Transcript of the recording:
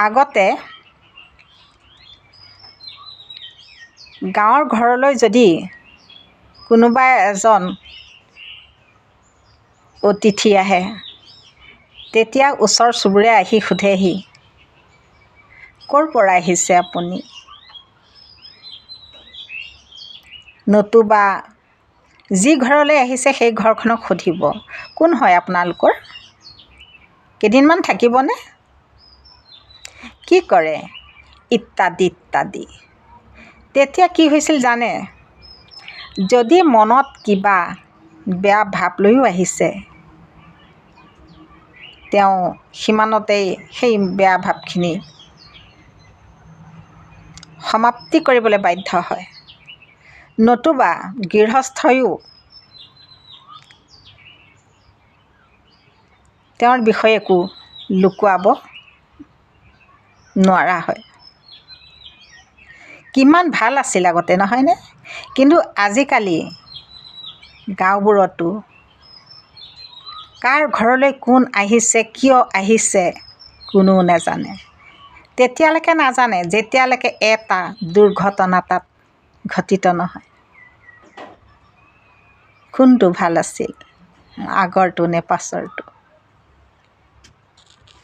আগতে গাঁৱৰ ঘৰলৈ যদি কোনোবা এজন অতিথি আহে তেতিয়া ওচৰ চুবুৰীয়াই আহি সোধেহি, ক'ৰ পৰা আহিছে আপুনি? নতুবা যি ঘৰলৈ আহিছে সেই ঘৰখনক সুধিব, কোন হয় আপোনালোকৰ? কেইদিনমান থাকিবনে? কি কৰে? ইত্যাদি ইত্যাদি। তেতিয়া কি হৈছিল জানে? যদি মনত কিবা বেয়া ভাৱ লৈও আহিছে, তেওঁ সিমানতেই সেই বেয়া ভাৱখিনি সমাপ্তি কৰিবলৈ বাধ্য হয়। নতুবা গৃহস্থইও তেওঁৰ বিষয়ে একো লুকুৱাব নোৱাৰা হয়। কিমান ভাল আছিল আগতে, নহয়নে? কিন্তু আজিকালি গাঁওবোৰতো কাৰ ঘৰলৈ কোন আহিছে, কিয় আহিছে কোনো নাজানে। তেতিয়ালৈকে নাজানে যেতিয়ালৈকে এটা দুৰ্ঘটনা তাত ঘটিত নহয়। কোনটো ভাল আছিল, আগৰটো নে পাছৰটো?